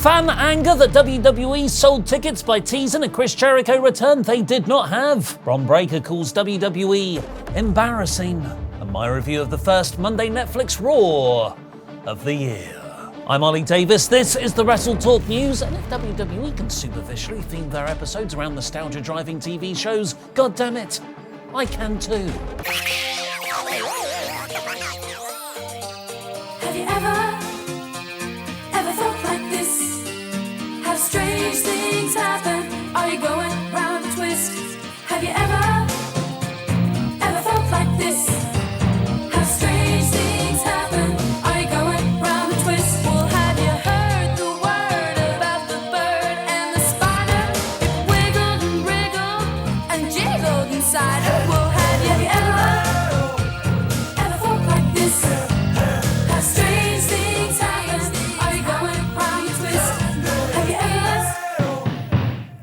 Fan anger that WWE sold tickets by teasing a Chris Jericho return they did not have. Bron Breakker calls WWE embarrassing. And my review of the first Monday Netflix Raw of the year. I'm Ollie Davis, this is the WrestleTalk News, and if WWE can superficially theme their episodes around nostalgia-driving TV shows, goddammit, I can too. Have you ever felt like this? Have strange things happen? Are you going round a twist? Have you ever felt like this? Have strange things happen? Are you going round a twist? Well, have you heard the word about the bird and the spider? It wiggled and wriggled and jiggled inside it. Well, have you ever felt like this? Have strange things happen? Are you going round a twist? Have you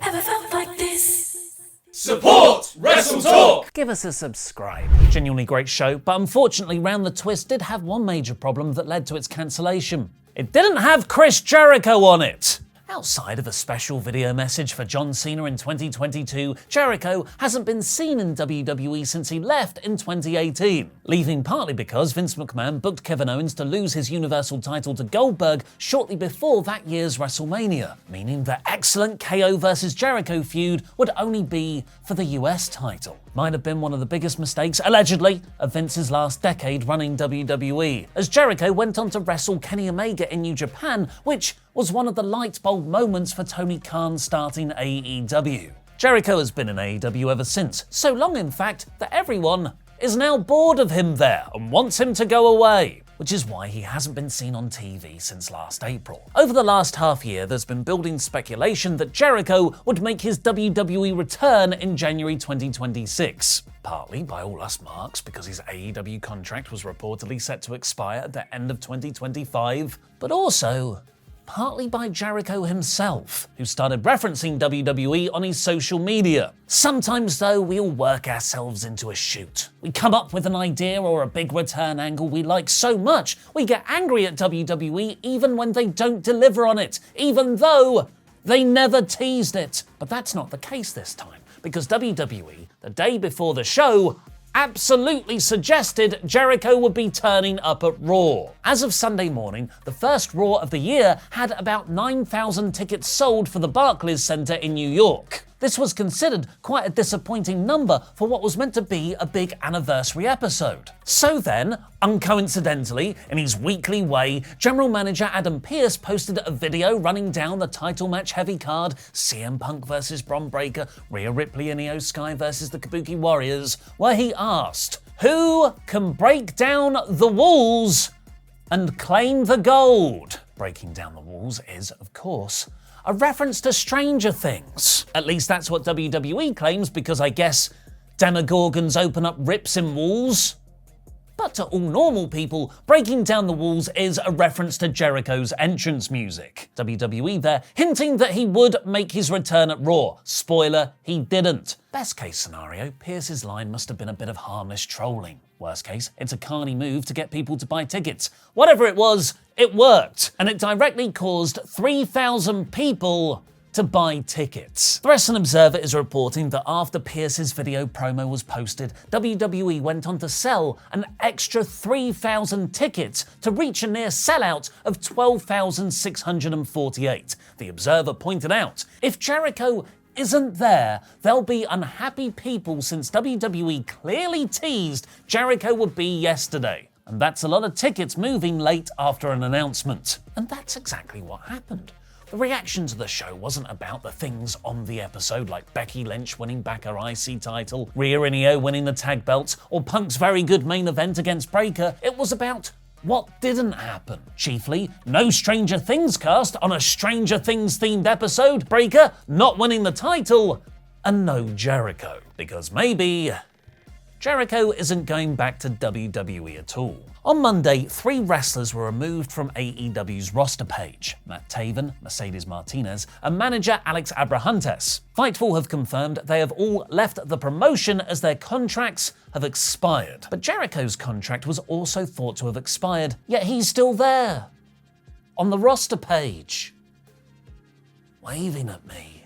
ever felt like this? Support WrestleTalk! Give us a subscribe. Genuinely great show, but unfortunately Round the Twist did have one major problem that led to its cancellation. It didn't have Chris Jericho on it. Outside of a special video message for John Cena in 2022, Jericho hasn't been seen in WWE since he left in 2018, leaving partly because Vince McMahon booked Kevin Owens to lose his Universal title to Goldberg shortly before that year's WrestleMania, meaning the excellent KO vs Jericho feud would only be for the US title. Might have been one of the biggest mistakes, allegedly, of Vince's last decade running WWE, as Jericho went on to wrestle Kenny Omega in New Japan, which was one of the light bulb moments for Tony Khan starting AEW. Jericho has been in AEW ever since, so long in fact that everyone is now bored of him there and wants him to go away, which is why he hasn't been seen on TV since last April. Over the last half year, there's been building speculation that Jericho would make his WWE return in January 2026. Partly by all us marks, because his AEW contract was reportedly set to expire at the end of 2025, but also partly by Jericho himself, who started referencing WWE on his social media. Sometimes, though, we all work ourselves into a shoot. We come up with an idea or a big return angle we like so much, we get angry at WWE even when they don't deliver on it, even though they never teased it. But that's not the case this time, because WWE, the day before the show, absolutely suggested Jericho would be turning up at Raw. As of Sunday morning, the first Raw of the year had about 9,000 tickets sold for the Barclays Center in New York. This was considered quite a disappointing number for what was meant to be a big anniversary episode. So then, uncoincidentally, in his weekly way, General Manager Adam Pearce posted a video running down the title match heavy card, CM Punk vs Bron Breakker, Rhea Ripley and Io Sky vs the Kabuki Warriors, where he asked, "Who can break down the walls and claim the gold?" Breaking down the walls is, of course, a reference to Stranger Things. At least that's what WWE claims, because I guess Demogorgons open up rips in walls. But to all normal people, breaking down the walls is a reference to Jericho's entrance music. WWE there hinting that he would make his return at Raw. Spoiler, he didn't. Best case scenario, Pearce's line must have been a bit of harmless trolling. Worst case, it's a carny move to get people to buy tickets. Whatever it was, it worked, and it directly caused 3,000 people to buy tickets. The Wrestling Observer is reporting that after Pearce's video promo was posted, WWE went on to sell an extra 3,000 tickets to reach a near sellout of 12,648. The Observer pointed out, if Jericho isn't there, there'll be unhappy people since WWE clearly teased Jericho would be yesterday. And that's a lot of tickets moving late after an announcement. And that's exactly what happened. The reaction to the show wasn't about the things on the episode, like Becky Lynch winning back her IC title, Rhea and Io winning the tag belts, or Punk's very good main event against Breakker. It was about what didn't happen. Chiefly, no Stranger Things cast on a Stranger Things themed episode, Breakker not winning the title, and no Jericho. Because maybe Jericho isn't going back to WWE at all. On Monday, 3 wrestlers were removed from AEW's roster page: Matt Taven, Mercedes Martinez, and manager Alex Abrahantes. Fightful have confirmed they have all left the promotion as their contracts have expired. But Jericho's contract was also thought to have expired, yet he's still there, on the roster page. waving at me.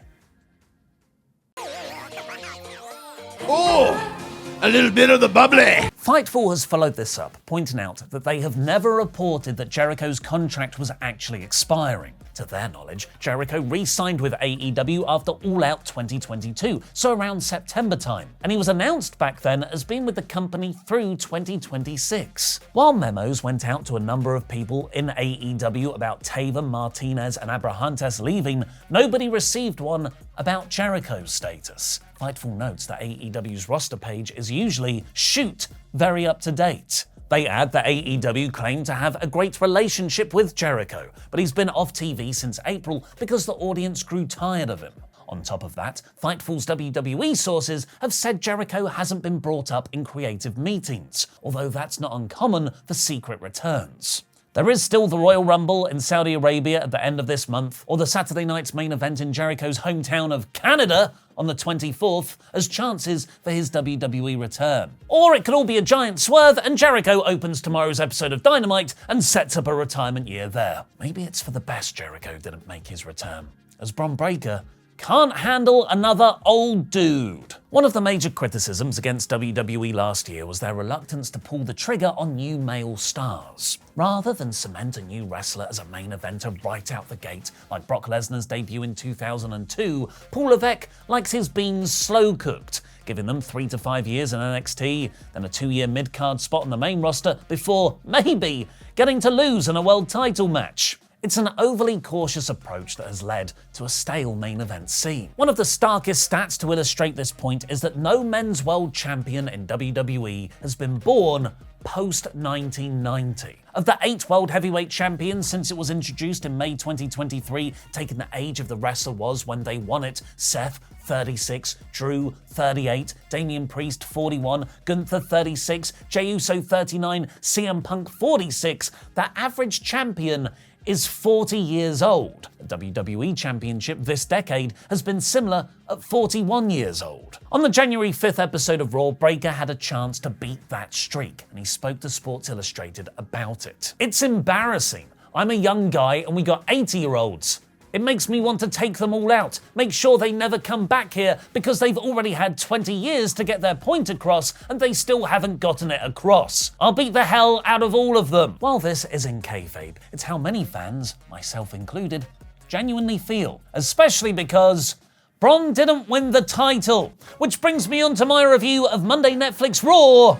Oh, a little bit of the bubbly. Fightful has followed this up, pointing out that they have never reported that Jericho's contract was actually expiring. To their knowledge, Jericho re-signed with AEW after All Out 2022, so around September time, and he was announced back then as being with the company through 2026. While memos went out to a number of people in AEW about Taven, Martinez, and Abrahantes leaving, nobody received one about Jericho's status. Fightful notes that AEW's roster page is usually, shoot, very up to date. They add that AEW claimed to have a great relationship with Jericho, but he's been off TV since April because the audience grew tired of him. On top of that, Fightful's WWE sources have said Jericho hasn't been brought up in creative meetings, although that's not uncommon for secret returns. There is still the Royal Rumble in Saudi Arabia at the end of this month, or the Saturday night's main event in Jericho's hometown of Canada on the 24th, as chances for his WWE return. Or it could all be a giant swerve and Jericho opens tomorrow's episode of Dynamite and sets up a retirement year there. Maybe it's for the best Jericho didn't make his return, as Bron Breakker can't handle another old dude. One of the major criticisms against WWE last year was their reluctance to pull the trigger on new male stars. Rather than cement a new wrestler as a main eventer right out the gate, like Brock Lesnar's debut in 2002, Paul Levesque likes his beans slow-cooked, giving them 3 to 5 years in NXT, then a 2-year mid-card spot on the main roster before, maybe, getting to lose in a world title match. It's an overly cautious approach that has led to a stale main event scene. One of the starkest stats to illustrate this point is that no men's world champion in WWE has been born post-1990. Of the 8 world heavyweight champions since it was introduced in May 2023, taking the age of the wrestler was when they won it, Seth, 36, Drew, 38, Damian Priest, 41, Gunther, 36, Jey Uso, 39, CM Punk, 46, the average champion is 40 years old. The WWE Championship this decade has been similar at 41 years old. On the January 5th episode of Raw, Breakker had a chance to beat that streak, and he spoke to Sports Illustrated about it. It's embarrassing. I'm a young guy and we got 80-year-olds. It makes me want to take them all out, make sure they never come back here because they've already had 20 years to get their point across and they still haven't gotten it across. I'll beat the hell out of all of them. While this is in kayfabe, it's how many fans, myself included, genuinely feel, especially because Bron didn't win the title, which brings me on to my review of Monday Netflix Raw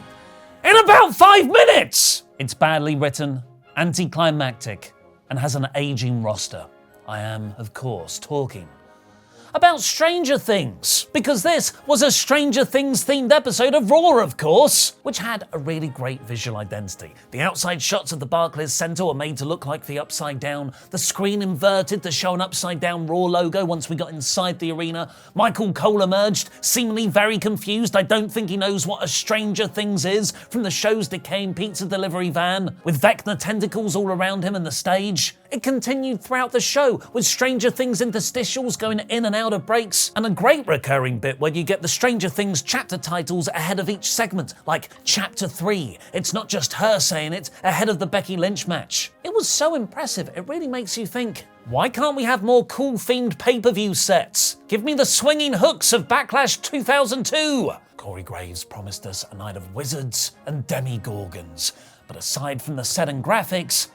in about 5 minutes. It's badly written, anticlimactic, and has an aging roster. I am, of course, talking about Stranger Things, because this was a Stranger Things themed episode of Raw, of course, which had a really great visual identity. The outside shots of the Barclays Center were made to look like the Upside Down, the screen inverted to show an Upside Down Raw logo once we got inside the arena. Michael Cole emerged, seemingly very confused. I don't think he knows what a Stranger Things is, from the show's decaying pizza delivery van, with Vecna tentacles all around him and the stage. It continued throughout the show, with Stranger Things interstitials going in and out of breaks, and a great recurring bit where you get the Stranger Things chapter titles ahead of each segment, like Chapter 3, it's not just her saying it, ahead of the Becky Lynch match. It was so impressive, it really makes you think, why can't we have more cool themed pay-per-view sets? Give me the swinging hooks of Backlash 2002! Corey Graves promised us a night of wizards and demigorgons, but aside from the set and graphics,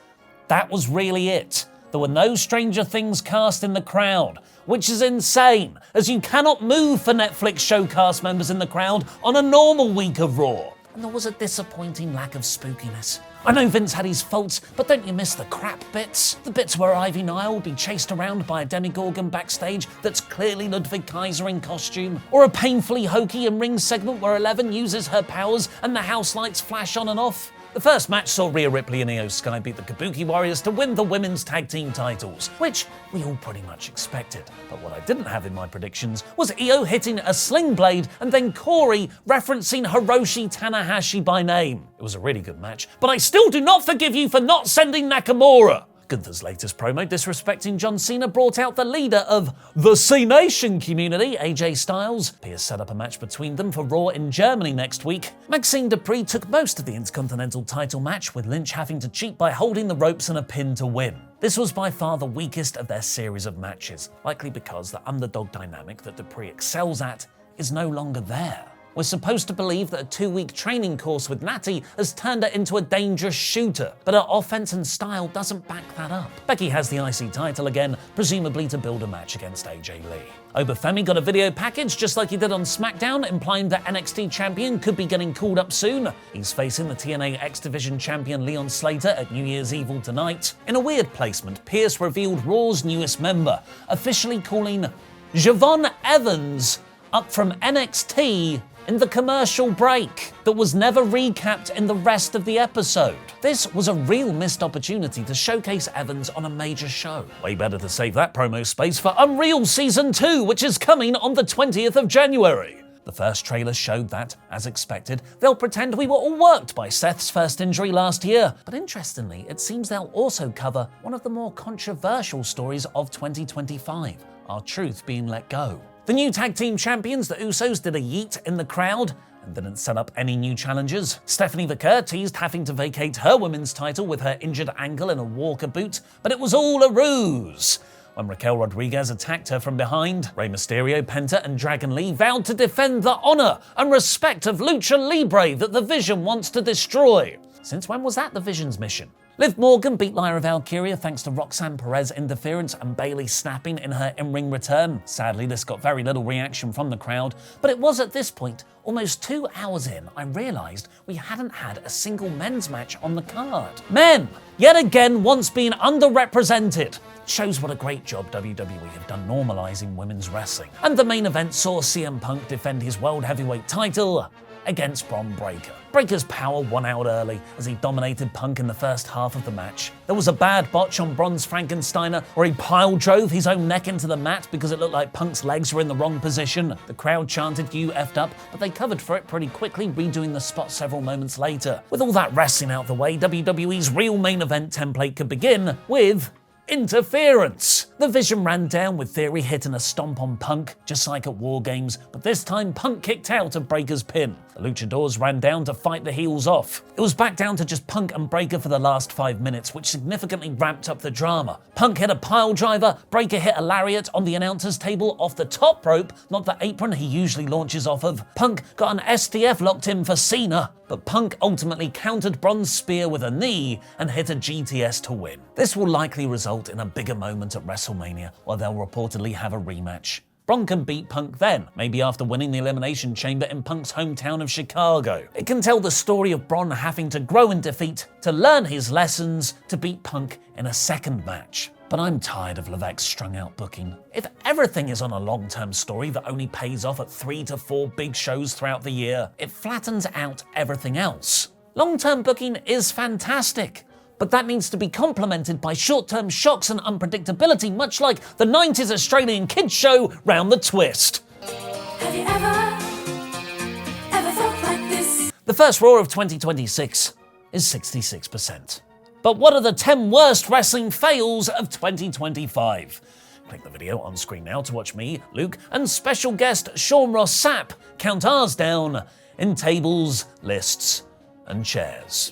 that was really it. There were no Stranger Things cast in the crowd, which is insane, as you cannot move for Netflix show cast members in the crowd on a normal week of Raw. And there was a disappointing lack of spookiness. I know Vince had his faults, but don't you miss the crap bits? The bits where Ivy Nile will be chased around by a demigorgon backstage that's clearly Ludwig Kaiser in costume? Or a painfully hokey in-ring segment where Eleven uses her powers and the house lights flash on and off? The first match saw Rhea Ripley and Io Sky beat the Kabuki Warriors to win the women's tag team titles, which we all pretty much expected. But what I didn't have in my predictions was Io hitting a sling blade and then Corey referencing Hiroshi Tanahashi by name. It was a really good match, but I still do not forgive you for not sending Nakamura. Gunther's latest promo disrespecting John Cena brought out the leader of the C-Nation community, AJ Styles. Pierce set up a match between them for Raw in Germany next week. Maxine Dupree took most of the Intercontinental title match, with Lynch having to cheat by holding the ropes and a pin to win. This was by far the weakest of their series of matches, likely because the underdog dynamic that Dupree excels at is no longer there. We're supposed to believe that a 2-week training course with Natty has turned her into a dangerous shooter, but her offense and style doesn't back that up. Becky has the IC title again, presumably to build a match against AJ Lee. Obafemi got a video package just like he did on SmackDown, implying that NXT champion could be getting called up soon. He's facing the TNA X Division champion Leon Slater at New Year's Evil tonight. In a weird placement, Pierce revealed Raw's newest member, officially calling Javon Evans up from NXT in the commercial break that was never recapped in the rest of the episode. This was a real missed opportunity to showcase Evans on a major show. Way better to save that promo space for Unreal Season 2, which is coming on the 20th of January. The first trailer showed that, as expected, they'll pretend we were all worked by Seth's first injury last year. But interestingly, it seems they'll also cover one of the more controversial stories of 2025, R-Truth being let go. The new tag team champions, the Usos, did a yeet in the crowd and didn't set up any new challengers. Stephanie Vaquer teased having to vacate her women's title with her injured ankle in a walker boot, but it was all a ruse. When Raquel Rodriguez attacked her from behind, Rey Mysterio, Penta, and Dragon Lee vowed to defend the honor and respect of Lucha Libre that the Vision wants to destroy. Since when was that the Vision's mission? Liv Morgan beat Lyra Valkyria thanks to Roxanne Perez interference and Bayley snapping in her in-ring return. Sadly, this got very little reaction from the crowd, but it was at this point, almost 2 hours in, I realised we hadn't had a single men's match on the card. Men, yet again, once being underrepresented. Shows what a great job WWE have done normalising women's wrestling. And the main event saw CM Punk defend his World Heavyweight title against Bron Breakker. Breakker's power won out early as he dominated Punk in the first half of the match. There was a bad botch on Bron's Frankensteiner where he pile drove his own neck into the mat because it looked like Punk's legs were in the wrong position. The crowd chanted "You effed up," but they covered for it pretty quickly, redoing the spot several moments later. With all that wrestling out the way, WWE's real main event template could begin with interference. The Vision ran down with Theory hitting a stomp on Punk, just like at War Games, but this time Punk kicked out of Breakker's pin. The Luchadors ran down to fight the heels off. It was back down to just Punk and Breakker for the last 5 minutes, which significantly ramped up the drama. Punk hit a pile driver, Breakker hit a lariat on the announcer's table off the top rope, not the apron he usually launches off of. Punk got an STF locked in for Cena, but Punk ultimately countered Bron's spear with a knee and hit a GTS to win. This will likely result in a bigger moment at WrestleMania, where they'll reportedly have a rematch. Bron can beat Punk then, maybe after winning the Elimination Chamber in Punk's hometown of Chicago. It can tell the story of Bron having to grow in defeat, to learn his lessons, to beat Punk in a second match. But I'm tired of Levesque's strung-out booking. If everything is on a long-term story that only pays off at 3 to 4 big shows throughout the year, it flattens out everything else. Long-term booking is fantastic, but that needs to be complemented by short-term shocks and unpredictability, much like the 90s Australian kids show Round the Twist. Have you ever felt like this? The first Raw of 2026 is 66%. But what are the 10 worst wrestling fails of 2025? Click the video on screen now to watch me, Luke, and special guest Sean Ross Sapp count ours down in tables, lists, and chairs.